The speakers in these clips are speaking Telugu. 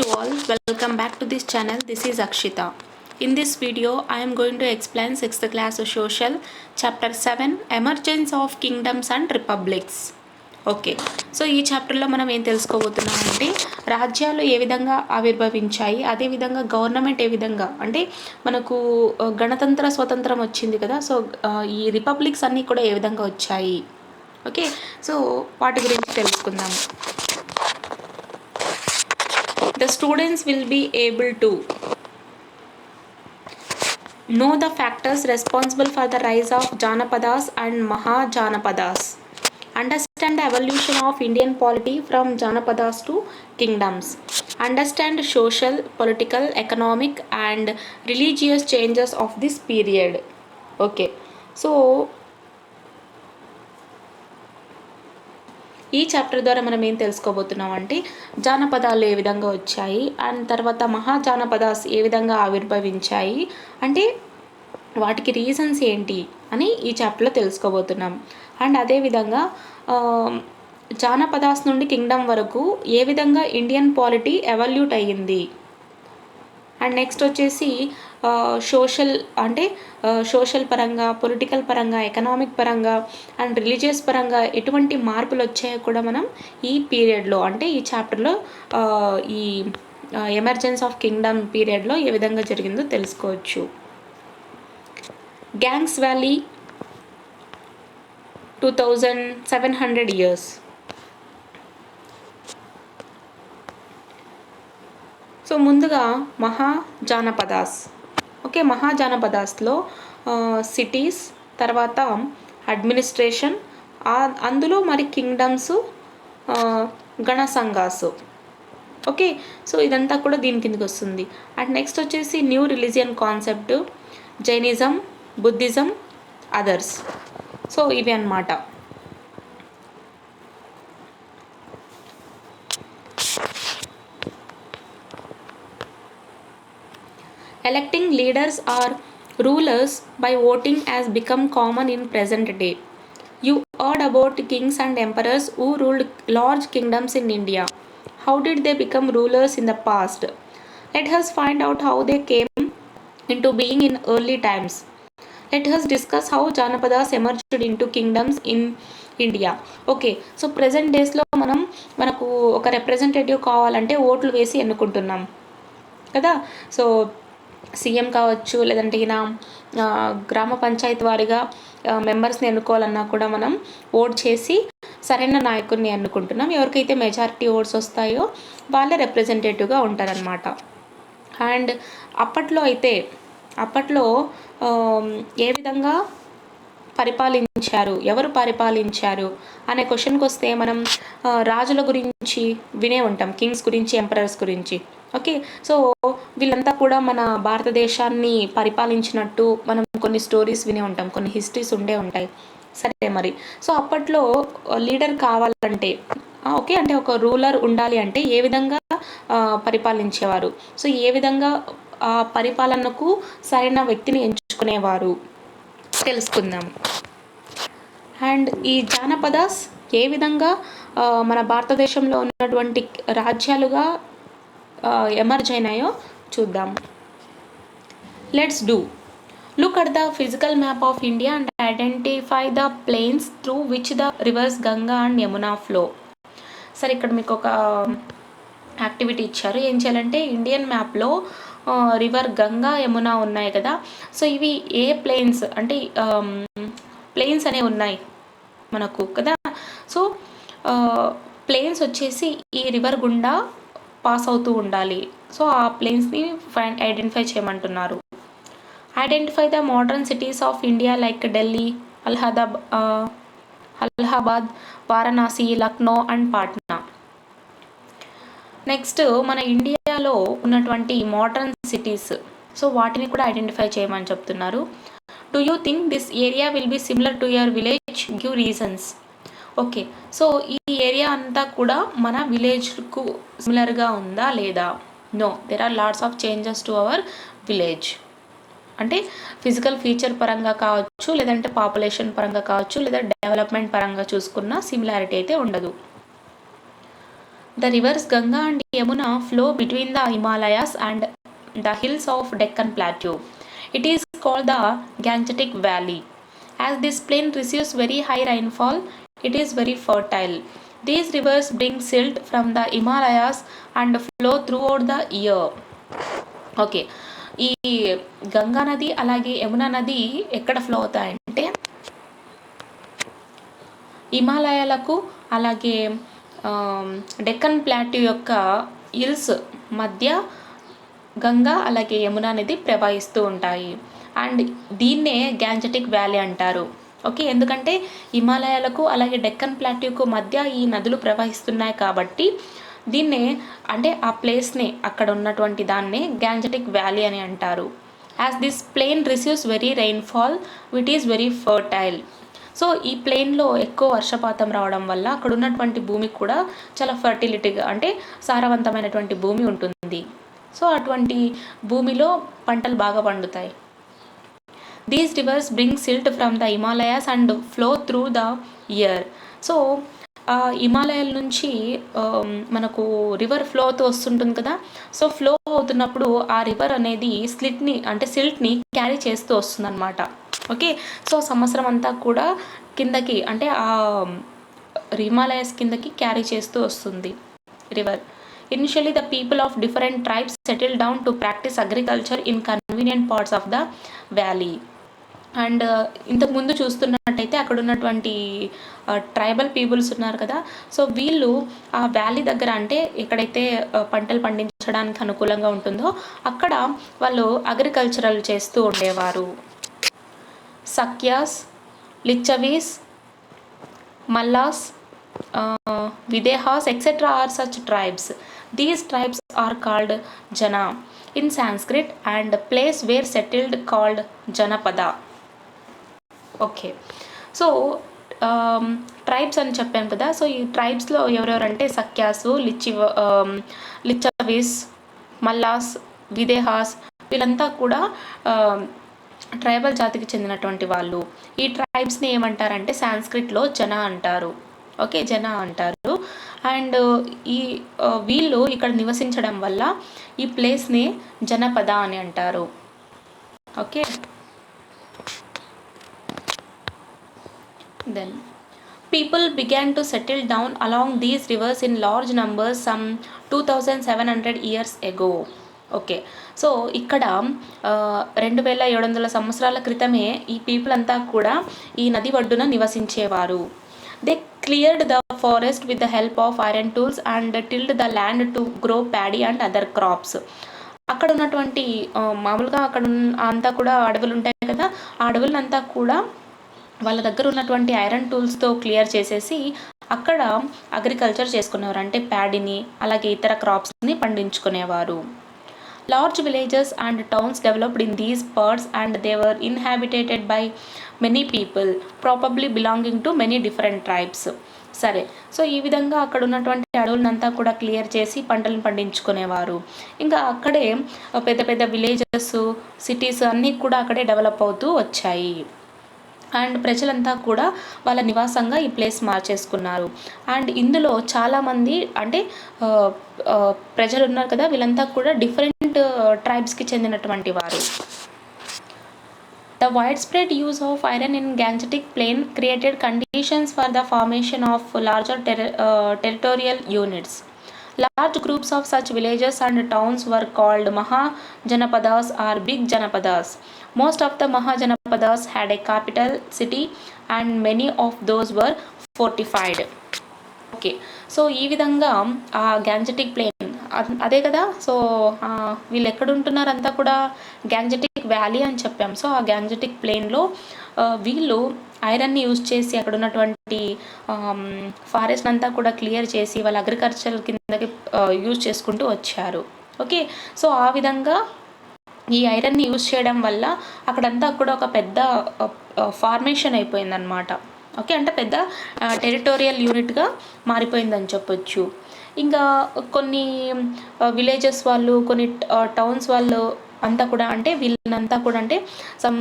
to all, welcome back to this channel. This is Akshita. In this video, I am going to explain 6th class social chapter 7 Emergence of Kingdoms and Republics. Okay, so ఈ చాప్టర్లో మనం ఏం తెలుసుకోబోతున్నామంటే రాజ్యాలు ఏ విధంగా ఆవిర్భవించాయి, అదేవిధంగా గవర్నమెంట్ ఏ విధంగా అంటే మనకు గణతంత్ర స్వతంత్రం వచ్చింది కదా, సో ఈ రిపబ్లిక్స్ అన్నీ కూడా ఏ విధంగా వచ్చాయి. ఓకే, సో వాటి గురించి తెలుసుకుందాము. The students will be able to know the factors responsible for the rise of Janapadas and Mahajanapadas, understand the evolution of Indian polity from Janapadas to kingdoms, understand social, political, economic and religious changes of this period. Okay, so ఈ చాప్టర్ ద్వారా మనం ఏం తెలుసుకోబోతున్నాం అంటే జానపదాలు ఏ విధంగా వచ్చాయి అండ్ తర్వాత మహాజానపదాస్ ఏ విధంగా ఆవిర్భవించాయి అంటే వాటికి రీజన్స్ ఏంటి అని ఈ చాప్టర్లో తెలుసుకోబోతున్నాం. అండ్ అదేవిధంగా జానపదాస్ నుండి కింగ్డమ్ వరకు ఏ విధంగా ఇండియన్ పాలిటీ ఎవల్యూట్ అయ్యింది. అండ్ నెక్స్ట్ వచ్చేసి సోషల్ పరంగా, పొలిటికల్ పరంగా, ఎకనామిక్ పరంగా అండ్ రిలీజియస్ పరంగా ఎటువంటి మార్పులు వచ్చాయో కూడా మనం ఈ పీరియడ్లో అంటే ఈ చాప్టర్లో ఈ ఎమర్జెన్స్ ఆఫ్ కింగ్డమ్ పీరియడ్లో ఏ విధంగా జరిగిందో తెలుసుకోవచ్చు. Gangs valley 2700 years. సో ముందుగా మహాజానపదాస్. ఓకే, మహాజానపదాస్లో సిటీస్, తర్వాత అడ్మినిస్ట్రేషన్, అందులో మరి కింగ్డమ్స్, గణ సంఘాస్. ఓకే, సో ఇదంతా కూడా దీని కిందకి వస్తుంది. అండ్ నెక్స్ట్ వచ్చేసి new religion concept, Jainism, Buddhism, others. So ఇవి అన్నమాట. Electing leaders or rulers by voting has become common in present day. You heard about kings and emperors who ruled large kingdoms in India. How did they become rulers in the past? Let us find out how they came into being in early times. Let us discuss how Janapadas emerged into kingdoms in India. Okay, so present డేస్లో మనకు ఒక రిప్రజెంటేటివ్ కావాలంటే ఓట్లు వేసి ఎన్నుకుంటున్నాం కదా. సో సీఎం కావచ్చు, లేదంటే ఈయన గ్రామ పంచాయతీ వారిగా మెంబర్స్ని ఎన్నుకోవాలన్నా కూడా మనం ఓట్ చేసి సరైన నాయకుడిని ఎన్నుకుంటున్నాం. ఎవరికైతే మెజారిటీ ఓట్స్ వస్తాయో వాళ్ళే రిప్రజెంటేటివ్గా ఉంటారనమాట. అండ్ అప్పట్లో ఏ విధంగా పరిపాలించారు, ఎవరు పరిపాలించారు అనే క్వశ్చన్కి వస్తే మనం రాజుల గురించి వినే ఉంటాం, కింగ్స్ గురించి, ఎంపరర్స్ గురించి. ఓకే, సో వీళ్ళంతా కూడా మన భారతదేశాన్ని పరిపాలించినట్టు మనం కొన్ని స్టోరీస్ వినే ఉంటాం, కొన్ని హిస్టరీస్ ఉంటాయి. సరే మరి, సో అప్పట్లో లీడర్ కావాలంటే ఓకే అంటే ఒక రూలర్ ఉండాలి అంటే ఏ విధంగా పరిపాలించేవారు, సో ఏ విధంగా ఆ పరిపాలనకు సరైన వ్యక్తిని ఎంచుకునేవారు తెలుసుకుందాం. అండ్ ఈ జానపదాస్ ఏ విధంగా మన భారతదేశంలో ఉన్నటువంటి రాజ్యాలుగా ఎమర్జ్ అయినాయో చూద్దాం. Let's do. Look at the physical map of India and identify the plains through which the rivers Ganga and Yamuna flow. సరే, ఇక్కడ మీకు ఒక యాక్టివిటీ ఇచ్చారు. ఏం చేయాలంటే ఇండియన్ మ్యాప్లో రివర్ గంగా, యమునా ఉన్నాయి కదా, సో ఇవి ఏ ప్లేన్స్ అంటే ప్లేన్స్ అనేవి ఉన్నాయి మనకు కదా. సో ప్లేన్స్ వచ్చేసి ఈ రివర్ గుండా పాస్ అవుతూ ఉండాలి. సో ఆ ప్లేన్స్ని ఐడెంటిఫై చేయమంటున్నారు. Identify the modern cities of India like Delhi, Allahabad, Varanasi, Lucknow and Patna. Next మన ఇండియాలో ఉన్నటువంటి మోడర్న్ సిటీస్, సో వాటిని కూడా ఐడెంటిఫై చేయమని చెప్తున్నారు. Do you think this area will be similar to your village? Give reasons. Okay, so ఈ ఏరియా అంతా కూడా మన విలేజ్కు సిమిలర్గా ఉందా లేదా? No, there are lots of changes to our village. అంటే ఫిజికల్ ఫీచర్ పరంగా కావచ్చు, లేదంటే పాపులేషన్ పరంగా కావచ్చు, లేదా డెవలప్మెంట్ పరంగా చూసుకున్న సిమిలారిటీ అయితే ఉండదు. The rivers Ganga and Yamuna flow between the Himalayas and the hills of Deccan Plateau. It is called the Gangetic Valley. As this plain receives very high rainfall, it is very fertile. These rivers bring silt from the Himalayas and flow throughout the year. Okay, ఈ గంగా నది అలాగే యమునా నది ఎక్కడ ఫ్లో అవుతాయంటే హిమాలయాలకు అలాగే డెక్కన్ ప్లాట్యూ యొక్క హిల్స్ మధ్య గంగా అలాగే యమునా నది ప్రవహిస్తూ ఉంటాయి. అండ్ దీన్నే గ్యాంజెటిక్ వ్యాలీ అంటారు. ఓకే, ఎందుకంటే హిమాలయాలకు అలాగే డెక్కన్ ప్లాట్యూకు మధ్య ఈ నదులు ప్రవహిస్తున్నాయి కాబట్టి దీన్నే అంటే ఆ ప్లేస్ని అక్కడ ఉన్నటువంటి దాన్నే గ్యాంజెటిక్ వ్యాలీ అని అంటారు. As this plain receives very rainfall with is very fertile. So ఈ ప్లేన్లో ఎక్కువ వర్షపాతం రావడం వల్ల అక్కడ ఉన్నటువంటి భూమి కూడా చాలా ఫర్టిలిటీగా అంటే సారవంతమైనటువంటి భూమి ఉంటుంది. సో అటువంటి భూమిలో పంటలు బాగా పండుతాయి. These reverse bring silt from the Himalayas and flow through the year. So హిమాలయాల నుంచి మనకు రివర్ ఫ్లో అవుతూ వస్తుంటుంది కదా. సో ఫ్లో అవుతున్నప్పుడు ఆ రివర్ అనేది సిల్ట్ని క్యారీ చేస్తూ వస్తుంది అనమాట. ఓకే, సో సంవత్సరం అంతా కూడా కిందకి అంటే ఆ హిమాలయస్ కిందకి క్యారీ చేస్తూ వస్తుంది river. Initially, the people of different tribes settled down to practice agriculture in convenient parts of the valley. And ఇంతకుముందు చూస్తున్నట్టయితే అక్కడ ఉన్నటువంటి ట్రైబల్ పీపుల్స్ ఉన్నారు కదా. సో వీళ్ళు ఆ వ్యాలీ దగ్గర అంటే ఎక్కడైతే పంటలు పండించడానికి అనుకూలంగా ఉంటుందో అక్కడ వాళ్ళు అగ్రికల్చరల్ చేస్తూ ఉండేవారు. సక్యాస్, లిచ్చవీస్, Mallas, Videhas, etc. are such tribes. These tribes are called Jana in Sanskrit and place where settled called Janapada. Okay, so tribes అని చెప్పాను కదా. సో ఈ ట్రైబ్స్లో ఎవరెవరంటే సక్యాసు, లిచ్చవీస్, మల్లాస్, విదేహాస్ వీళ్ళంతా కూడా ట్రైబల్ జాతికి చెందినటువంటి వాళ్ళు. ఈ ట్రైబ్స్ని ఏమంటారంటే సాంస్క్రిట్లో జన అంటారు. ఓకే, జన అంటారు. అండ్ ఈ వీళ్ళు ఇక్కడ నివసించడం వల్ల ఈ ప్లేస్ని జనపద అని అంటారు. Okay, then people began to settle down along these rivers in large numbers some 2700 years ago. Okay, so ఇక్కడ 2700 సంవత్సరాల క్రితమే ఈ పీపుల్ అంతా కూడా ఈ నది ఒడ్డున నివసించేవారు. They cleared the forest with the help of iron tools and tilled the land to grow paddy and other crops. అక్కడ ఉన్నటువంటి మామూలుగా అక్కడ అంతా కూడా అడవులు ఉంటాయి కదా. ఆ అడవులంతా కూడా వాళ్ళ దగ్గర ఉన్నటువంటి ఐరన్ టూల్స్తో క్లియర్ చేసేసి అక్కడ అగ్రికల్చర్ చేసుకునేవారు. అంటే ప్యాడీని అలాగే ఇతర క్రాప్స్ని పండించుకునేవారు. Large villages and towns developed in these parts and they were inhabited by many people probably belonging to many different tribes. సరే, సో ఈ విధంగా అక్కడ ఉన్నటువంటి అడవులనంతా కూడా క్లియర్ చేసి పంటలను పండించుకునేవారు. ఇంకా అక్కడే పెద్ద పెద్ద విలేజెస్, సిటీస్ అన్నీ కూడా అక్కడే డెవలప్ అవుతూ వచ్చాయి. అండ్ ప్రజలంతా కూడా వాళ్ళ నివాసంగా ఈ ప్లేస్ మార్చేసుకున్నారు. అండ్ ఇందులో చాలామంది అంటే ప్రజలు ఉన్నారు కదా, వీళ్ళంతా కూడా డిఫరెంట్ ట్రైబ్స్కి చెందినటువంటి వారు. The widespread use of iron in Gangetic Plain created conditions for the formation of larger territorial units. Large groups of such villages and towns were called Mahajanapadas or Big Janapadas. Most of the Mahajanapadas had a capital city and many of those were fortified. Okay, so ఈ విధంగా ఆ గ్యాంజెటిక్ ప్లేన్ అదే కదా. సో వీళ్ళు ఎక్కడ ఉంటున్నారు అంతా కూడా గ్యాంజెటిక్ వ్యాలీ అని చెప్పాం. సో ఆ గ్యాంజెటిక్ ప్లేన్లో వీళ్ళు ఐరన్ని యూజ్ చేసి అక్కడ ఉన్నటువంటి ఫారెస్ట్ అంతా కూడా క్లియర్ చేసి వాళ్ళ అగ్రికల్చర్ కిందకి యూజ్ చేసుకుంటూ వచ్చారు. ఓకే, సో ఆ విధంగా ఈ ఐరన్ని యూజ్ చేయడం వల్ల అక్కడంతా కూడా ఒక పెద్ద ఫార్మేషన్ అయిపోయిందనమాట. ఓకే, అంటే పెద్ద టెరిటోరియల్ యూనిట్గా మారిపోయిందని చెప్పొచ్చు. ఇంకా కొన్ని విలేజెస్ వాళ్ళు, కొన్ని టౌన్స్ వాళ్ళు అంతా కూడా అంటే వీళ్ళంతా కూడా అంటే సమ్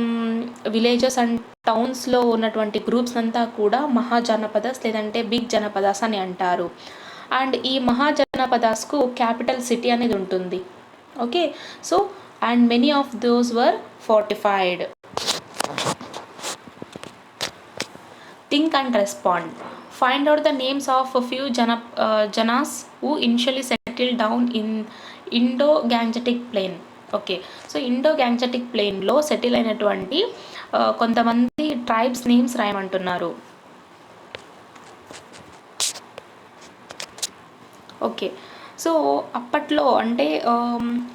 విలేజెస్ అండ్ టౌన్స్లో ఉన్నటువంటి గ్రూప్స్ అంతా కూడా మహాజనపదాస్ లేదంటే బిగ్ జనపదాస్ అని అంటారు. అండ్ ఈ మహాజనపదాస్కు క్యాపిటల్ సిటీ అనేది ఉంటుంది. Okay, so and many of those were fortified. Think and respond. Find out the names of a few janas who initially settled down in Indo-Gangetic Plain. Okay, so Indo-Gangetic ప్లేన్లో సెటిల్ అయినటువంటి కొంతమంది ట్రైబ్స్ నేమ్స్ రాయమంటున్నారు. ఓకే, సో అప్పట్లో అంటే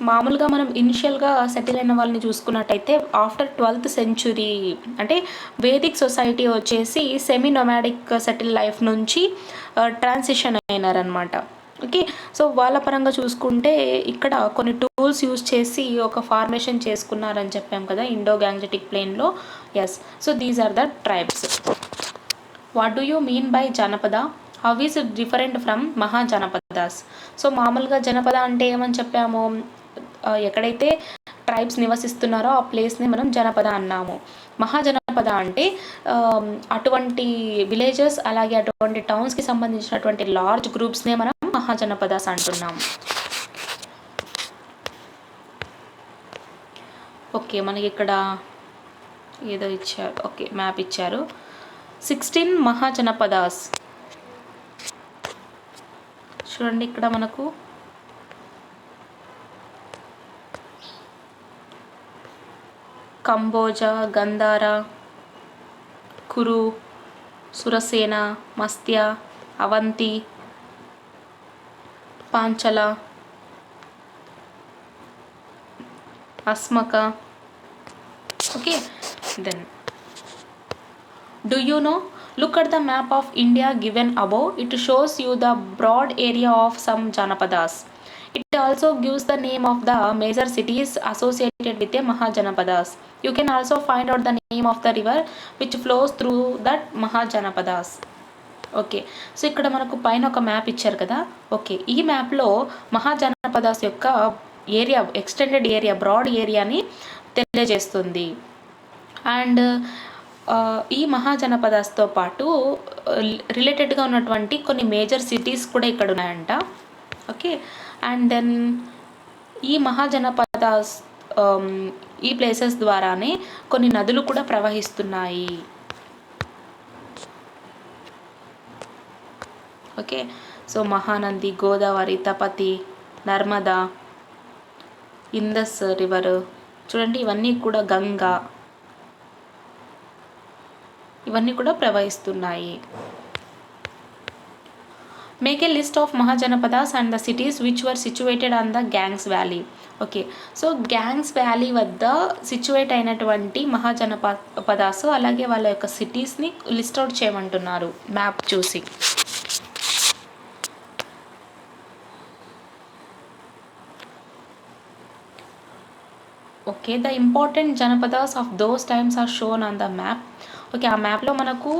మామూలుగా మనం ఇనిషియల్గా సెటిల్ అయిన వాళ్ళని చూసుకున్నట్టయితే ఆఫ్టర్ 12th century అంటే వేదిక్ సొసైటీ వచ్చేసి సెమీ నొమాడిక్ సెటిల్ లైఫ్ నుంచి ట్రాన్సిషన్ అయినారనమాట. ఓకే, సో వాళ్ళ పరంగా చూసుకుంటే ఇక్కడ కొన్ని టూల్స్ యూజ్ చేసి ఒక ఫార్మేషన్ చేసుకున్నారని చెప్పాం కదా ఇండో గ్యాంజెటిక్ ప్లేన్లో. Yes, so these are the tribes. What do you mean by janapada? How is it different from mahajanapadas? So మామూలుగా జనపద అంటే ఏమని చెప్పాము, ఎక్కడైతే ట్రైబ్స్ నివసిస్తున్నారో ఆ ప్లేస్ని మనం జనపద అన్నాము. మహాజనపద అంటే అటువంటి విలేజెస్ అలాగే అటువంటి టౌన్స్కి సంబంధించినటువంటి లార్జ్ గ్రూప్స్నే మనం మహాజనపదాస్ అంటున్నాము. ఓకే, మనకి ఇక్కడ ఏదో ఇచ్చారు. ఓకే, మ్యాప్ ఇచ్చారు. 16 మహాజనపదాస్. చూడండి ఇక్కడ మనకు కంబోజా, గంధార, కురు, సురసేన, మస్త్య, Avanti, Panchala, Asmaka. Okay, then do you know? Look at the map of India given above. It shows you the broad area of some janapadas. It also gives the name of the major cities associated with the Mahajanapadas. You can also find out the name of the river which flows through that Mahajanapadas. Okay, so ఇక్కడ మనకు పైన ఒక మ్యాప్ ఇచ్చారు కదా. ఓకే, ఈ మ్యాప్లో మహాజనపదాస్ యొక్క ఏరియా, ఎక్స్టెండెడ్ ఏరియా, బ్రాడ్ ఏరియాని తెలియజేస్తుంది. అండ్ ఈ మహాజనపదాస్తో పాటు రిలేటెడ్గా ఉన్నటువంటి కొన్ని మేజర్ సిటీస్ కూడా ఇక్కడ ఉన్నాయంట. ఓకే, అండ్ దెన్ ఈ మహాజనపదాస్ ఈ ప్లేసెస్ ద్వారానే కొన్ని నదులు కూడా ప్రవహిస్తున్నాయి. Okay, so Mahanandi, Godavari, Tapti, Narmada, Indus river, చూడండి ఇవన్నీ కూడా గంగా, ఇవన్నీ కూడా ప్రవహిస్తున్నాయి. Make a list of mahajanapadas and the cities which were situated on the Ganges valley. Okay, so Ganges valley వద్ద సిచ్యువేట్ అయినటువంటి మహాజనపదాస్ అలాగే వాళ్ళ యొక్క సిటీస్ని లిస్ట్ అవుట్ చేయమంటున్నారు మ్యాప్ చూసి. Okay, the important janapadas of those times are shown on the map. Okay, ఆ మ్యాప్లో మనకు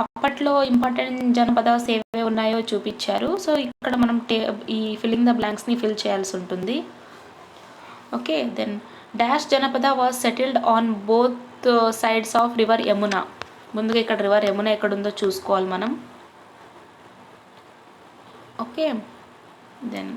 అప్పట్లో ఇంపార్టెంట్ జనపదాస్ ఏవే ఉన్నాయో చూపించారు. సో ఇక్కడ మనం ఈ ఫిల్లింగ్ ద బ్లాంక్స్ని ఫిల్ చేయాల్సి ఉంటుంది. Okay, then dash janapada was settled on both sides of river Yamuna. ముందుగా ఇక్కడ రివర్ యమున ఎక్కడుందో చూసుకోవాలి మనం. ఓకే, దెన్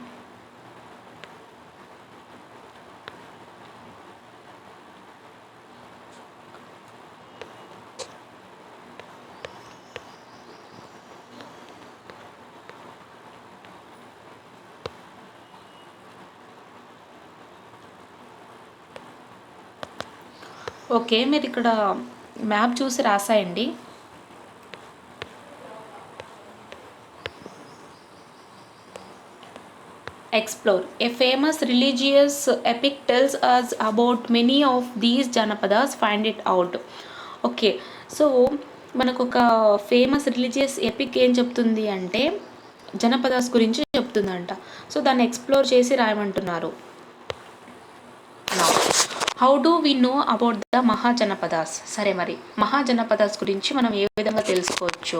ఓకే, మీరు ఇక్కడ మ్యాప్ చూసి రాసాయండి. Explore. A famous religious epic tells us about many of these janapadas, find it out. Okay, so మనకు ఒక ఫేమస్ రిలీజియస్ ఎపిక్ ఏం చెప్తుంది అంటే జనపదాస్ గురించి చెప్తుందంట. సో దాన్ని ఎక్స్ప్లోర్ చేసి రాయమంటున్నారు. How do we know about the mahajanapadas? సరే, మరి మహాజనపదాస్ గురించి మనం ఏ విధంగా తెలుసుకోవచ్చు?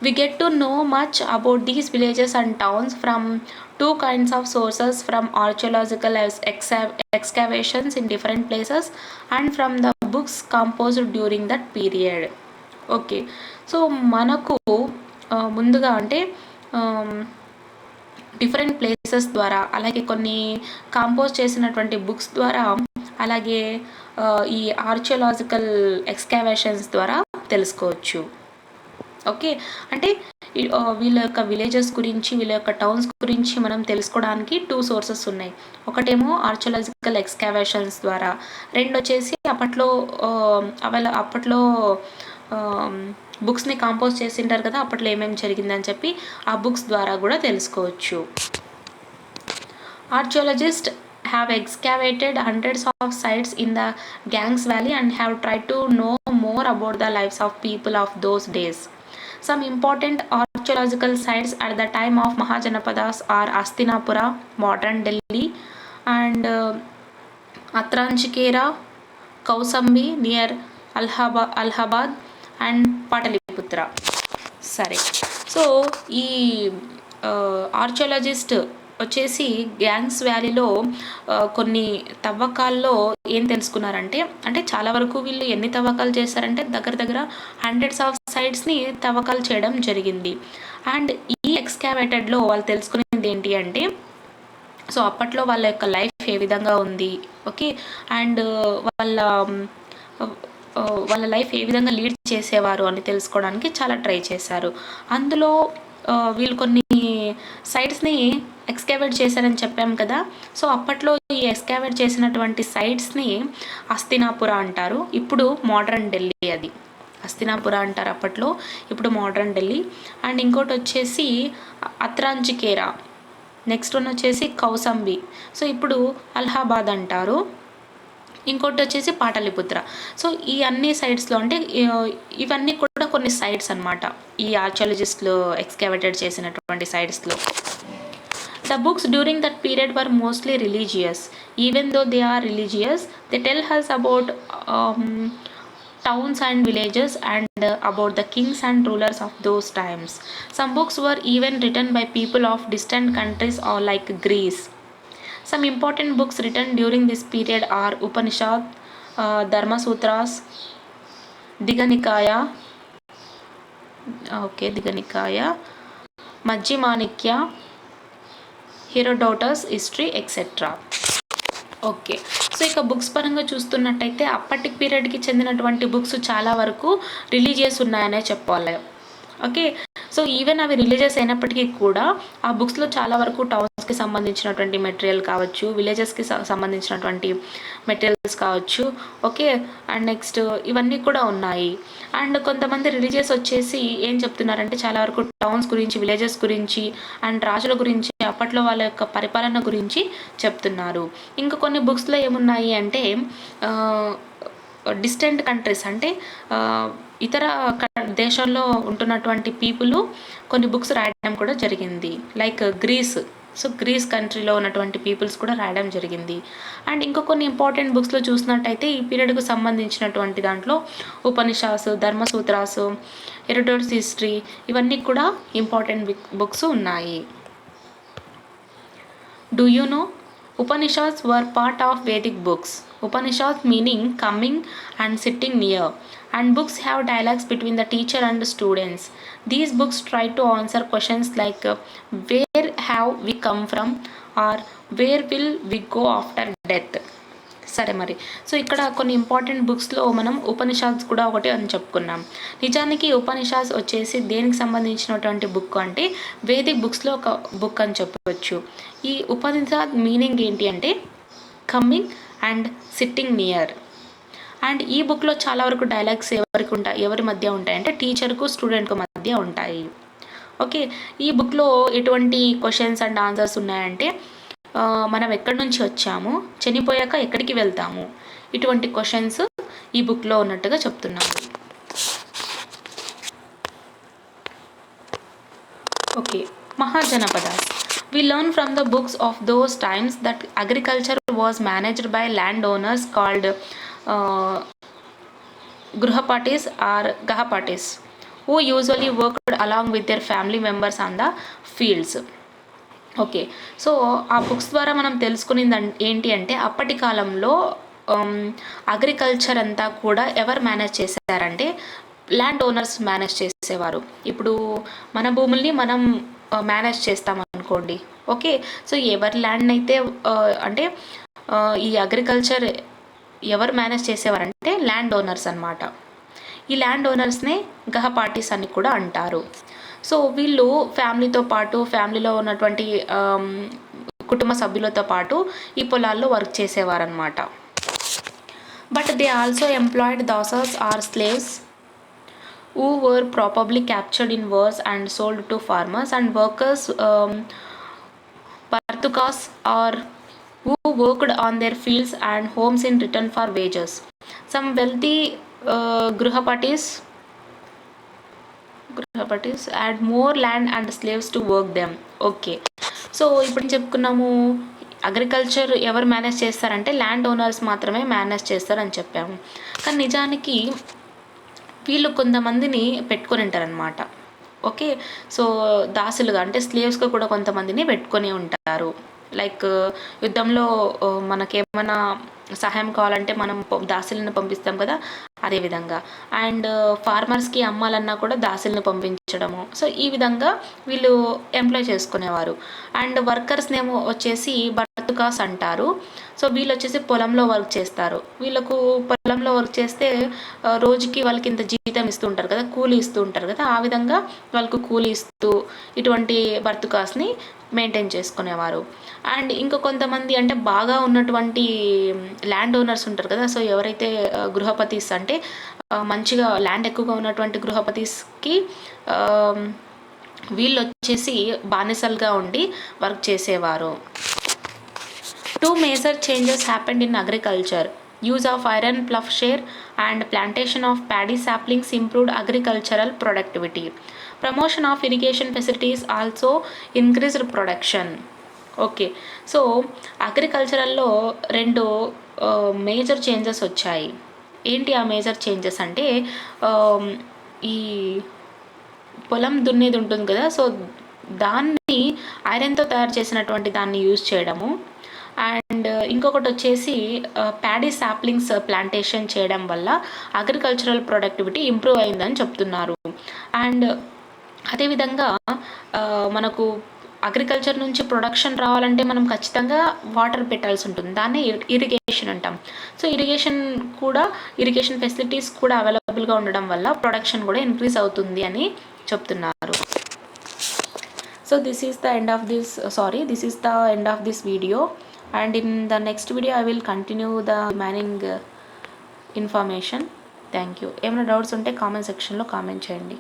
We get to know much about these villages and towns from two kinds of sources, from archaeological excavations in different places and from the books composed during that period. Okay, so మనకు ముందుగా అంటే డిఫరెంట్ ప్లేసెస్ ద్వారా, అలాగే కొన్ని కాంపోజ్ చేసినటువంటి బుక్స్ ద్వారా, అలాగే ఈ ఆర్కియోలాజికల్ ఎక్స్కావేషన్స్ ద్వారా తెలుసుకోవచ్చు. ఓకే, అంటే వీళ్ళ యొక్క విలేజెస్ గురించి, వీళ్ళ యొక్క టౌన్స్ గురించి మనం తెలుసుకోవడానికి 2 సోర్సెస్ ఉన్నాయి. ఒకటేమో ఆర్కియోలాజికల్ ఎక్స్కావేషన్స్ ద్వారా, రెండు వచ్చేసి అప్పట్లో బుక్స్ని కాంపోజ్ చేసింటారు కదా, అప్పట్లో ఏమేమి జరిగిందని చెప్పి ఆ బుక్స్ ద్వారా కూడా తెలుసుకోవచ్చు. Archaeologists have excavated hundreds of sites in the Ganges Valley and have tried to know more about the lives of people of those days. Some important archaeological sites at the time of Mahajanapadas are Astinapura, modern Delhi, and Atranchikera, Kausambi near Allahabad, and Pataliputra. సరే, సో ఈ ఆర్కియాలజిస్ట్ వచ్చేసి గ్యాంగ్స్ వ్యాలీలో కొన్ని తవ్వకాల్లో ఏం తెలుసుకున్నారంటే, అంటే చాలా వరకు వీళ్ళు ఎన్ని తవ్వకాలు చేశారంటే దగ్గర దగ్గర హండ్రెడ్స్ ఆఫ్ సైట్స్ని తవ్వకాలు చేయడం జరిగింది. అండ్ ఈ ఎక్స్కావేటెడ్లో వాళ్ళు తెలుసుకునేది ఏంటి అంటే, సో అప్పట్లో వాళ్ళ యొక్క లైఫ్ ఏ విధంగా ఉంది, ఓకే, అండ్ వాళ్ళ లైఫ్ ఏ విధంగా లీడ్ చేసేవారు అని తెలుసుకోవడానికి చాలా ట్రై చేశారు. అందులో వీళ్ళు కొన్ని సైట్స్ని ఎక్స్కావేట్ చేశారని చెప్పాం కదా, సో అప్పట్లో ఈ ఎక్స్కావేట్ చేసినటువంటి సైట్స్ని అస్తినాపుర అంటారు, ఇప్పుడు మోడర్న్ ఢిల్లీ. అది అస్తినాపుర అంటారు అప్పట్లో, ఇప్పుడు మోడర్న్ ఢిల్లీ. అండ్ ఇంకోటి వచ్చేసి అత్రాంజికేరా, నెక్స్ట్ వన్ వచ్చేసి కౌసంబి, సో ఇప్పుడు అలహాబాద్ అంటారు. ఇంకోటి వచ్చేసి పాటలిపుత్ర. సో ఈ అన్ని సైట్స్లో, అంటే ఇవన్నీ కూడా కొన్ని సైట్స్ అన్నమాట ఈ ఆర్కియాలజిస్టులు ఎక్స్కావేటెడ్ చేసినటువంటి సైట్స్లో. The books during that period were mostly religious. Even though they are religious, they tell us about towns and villages and about the kings and rulers of those times. Some books were even written by people of distant countries or like Greece. Some important books written during this period are Upanishad, Dharma Sutras, Diganikaya, Majjhimanikya, Herodotus history etcetera. Okay, so ఇక బుక్స్ పరంగా చూస్తున్నట్టయితే అప్పటి పీరియడ్కి చెందినటువంటి బుక్స్ చాలా వరకు రిలీజియస్ ఉన్నాయనే చెప్పాలి. ఓకే, సో ఈవెన్ అవి రిలీజియస్ అయినప్పటికీ కూడా ఆ బుక్స్లో చాలా వరకు టౌన్స్కి సంబంధించినటువంటి మెటీరియల్ కావచ్చు, విలేజెస్కి సంబంధించినటువంటి మెటీరియల్స్ కావచ్చు, ఓకే, అండ్ నెక్స్ట్ ఇవన్నీ కూడా ఉన్నాయి. అండ్ కొంతమంది రిలీజియస్ వచ్చేసి ఏం చెప్తున్నారంటే చాలా వరకు టౌన్స్ గురించి, విలేజెస్ గురించి అండ్ రాజుల గురించి, అప్పట్లో వాళ్ళ యొక్క పరిపాలన గురించి చెప్తున్నారు. ఇంకా కొన్ని బుక్స్లో ఏమున్నాయి అంటే డిస్టెంట్ కంట్రీస్, అంటే ఇతర దేశాల్లో ఉంటున్నటువంటి పీపుల్ కొన్ని బుక్స్ రాయడం కూడా జరిగింది, లైక్ గ్రీస్. సో గ్రీస్ కంట్రీలో ఉన్నటువంటి పీపుల్స్ కూడా రాయడం జరిగింది. అండ్ ఇంకో కొన్ని ఇంపార్టెంట్ బుక్స్లో చూసినట్టయితే ఈ పీరియడ్కు సంబంధించినటువంటి దాంట్లో ఉపనిషాస్, ధర్మసూత్రాసు, హెరోడోటస్ హిస్టరీ, ఇవన్నీ కూడా ఇంపార్టెంట్ బుక్స్ ఉన్నాయి. Do you know Upanishads were part of Vedic books. Upanishads meaning coming and sitting near. And books have dialogues between the teacher and the students. These books try to answer questions like where have we come from or where will we go after death. సరే, మరి సో ఇక్కడ కొన్ని ఇంపార్టెంట్ బుక్స్లో మనం ఉపనిషాద్స్ కూడా ఒకటి అని చెప్పుకున్నాం. నిజానికి ఉపనిషాద్స్ వచ్చేసి దేనికి సంబంధించినటువంటి బుక్ అంటే వేదిక్ బుక్స్లో ఒక బుక్ అని చెప్పవచ్చు. ఈ ఉపనిషాద్ మీనింగ్ ఏంటి అంటే coming and sitting near. And ఈ బుక్లో చాలా వరకు డైలాగ్స్ ఎవరి మధ్య ఉంటాయంటే టీచర్కు స్టూడెంట్కు మధ్య ఉంటాయి. ఓకే, ఈ బుక్లో ఎటువంటి క్వశ్చన్స్ అండ్ ఆన్సర్స్ ఉన్నాయంటే మనం ఎక్కడి నుంచి వచ్చాము, చనిపోయాక ఎక్కడికి వెళ్తాము, ఇటువంటి క్వశ్చన్స్ ఈ బుక్లో ఉన్నట్టుగా చెప్తున్నాము. Okay, mahajanapadas. We learn from the books of those times that agriculture was managed by landowners called Gruhapatis or Gahapatis, who usually worked along with their family members on the fields. Okay, so ఆ బుక్స్ ద్వారా మనం తెలుసుకునేది ఏంటి అంటే అప్పటి కాలంలో అగ్రికల్చర్ అంతా కూడా ఎవరు మేనేజ్ చేశారంటే ల్యాండ్ ఓనర్స్ మేనేజ్ చేసేవారు. ఇప్పుడు మన భూముల్ని మనం మేనేజ్ చేస్తామనుకోండి. ఓకే, సో ఎవరి ల్యాండ్ అయితే అంటే ఈ అగ్రికల్చర్ ఎవరు మేనేజ్ చేసేవారంటే ల్యాండ్ ఓనర్స్ అనమాట. ఈ ల్యాండ్ ఓనర్స్నే గహపార్టీస్ అని కూడా అంటారు. సో వీళ్ళు ఫ్యామిలీతో పాటు, ఫ్యామిలీలో ఉన్నటువంటి కుటుంబ సభ్యులతో పాటు ఈ పొలాల్లో వర్క్ చేసేవారనమాట. But they also employed dasas or slaves who were probably captured in wars and sold to farmers, and workers Partukas or who worked on their fields and homes in return for wages. Some wealthy Gruhapatis had more land and slaves to work them. Okay, so ఇప్పుడు చెప్పుకున్నాము అగ్రికల్చర్ ఎవరు మేనేజ్ చేస్తారంటే ల్యాండ్ ఓనర్స్ మాత్రమే మేనేజ్ చేస్తారని చెప్పాము. కానీ నిజానికి వీళ్ళు కొంతమందిని పెట్టుకొని ఉంటారనమాట. ఓకే, సో దాసులుగా అంటే స్లేవ్స్గా కూడా కొంతమందిని పెట్టుకొని ఉంటారు. లైక్ యుద్ధంలో మనకేమైనా సహాయం కావాలంటే మనం దాసులను పంపిస్తాం కదా, అదేవిధంగా. అండ్ ఫార్మర్స్కి అమ్మాలన్నా కూడా దాసులను పంపించడము. సో ఈ విధంగా వీళ్ళు ఎంప్లాయ్ చేసుకునేవారు. అండ్ వర్కర్స్నేమో వచ్చేసి బర్తుకాస్ అంటారు. సో వీళ్ళు వచ్చేసి పొలంలో వర్క్ చేస్తారు. వీళ్ళకు పొలంలో వర్క్ చేస్తే రోజుకి వాళ్ళకి ఇంత జీతం ఇస్తూ ఉంటారు కదా, కూలీ ఇస్తూ ఉంటారు కదా, ఆ విధంగా వాళ్ళకు కూలీ ఇస్తూ ఇటువంటి బర్తుకాస్ని మెయింటైన్ చేసుకునేవారు. అండ్ ఇంకా కొంతమంది అంటే బాగా ఉన్నటువంటి ల్యాండ్ ఓనర్స్ ఉంటారు కదా, సో ఎవరైతే గృహపతిస్ అంటే మంచిగా ల్యాండ్ ఎక్కువగా ఉన్నటువంటి గృహపతిస్కి వీళ్ళు వచ్చేసి బానిసలుగా ఉండి వర్క్ చేసేవారు. 2 major changes happened in agriculture. Use of iron ploughshare and plantation of paddy saplings improved agricultural productivity. Promotion of irrigation facilities also increased production. Okay, so అగ్రికల్చరల్లో 2 మేజర్ చేంజెస్ వచ్చాయి. ఏంటి ఆ మేజర్ చేంజెస్ అంటే ఈ పొలం దున్నేది ఉంటుంది కదా, సో దాన్ని ఐరన్తో తయారు చేసినటువంటి దాన్ని యూజ్ చేయడము. అండ్ ఇంకొకటి వచ్చేసి ప్యాడీ సాప్లింగ్స్ ప్లాంటేషన్ చేయడం వల్ల అగ్రికల్చరల్ ప్రొడక్టివిటీ ఇంప్రూవ్ అయిందని చెప్తున్నారు. అండ్ అదేవిధంగా మనకు అగ్రికల్చర్ నుంచి ప్రొడక్షన్ రావాలంటే మనం ఖచ్చితంగా వాటర్ పెట్టాల్సి ఉంటుంది, దాన్నే ఇరిగేషన్ అంటాం. సో ఇరిగేషన్ ఫెసిలిటీస్ కూడా అవైలబుల్గా ఉండడం వల్ల ప్రొడక్షన్ కూడా ఇంక్రీజ్ అవుతుంది అని చెప్తున్నారు. So this is the end of this video, and in the next video I will continue the remaining information. Thank you. ఏమైనా డౌట్స్ ఉంటే కామెంట్ సెక్షన్లో కామెంట్ చేయండి.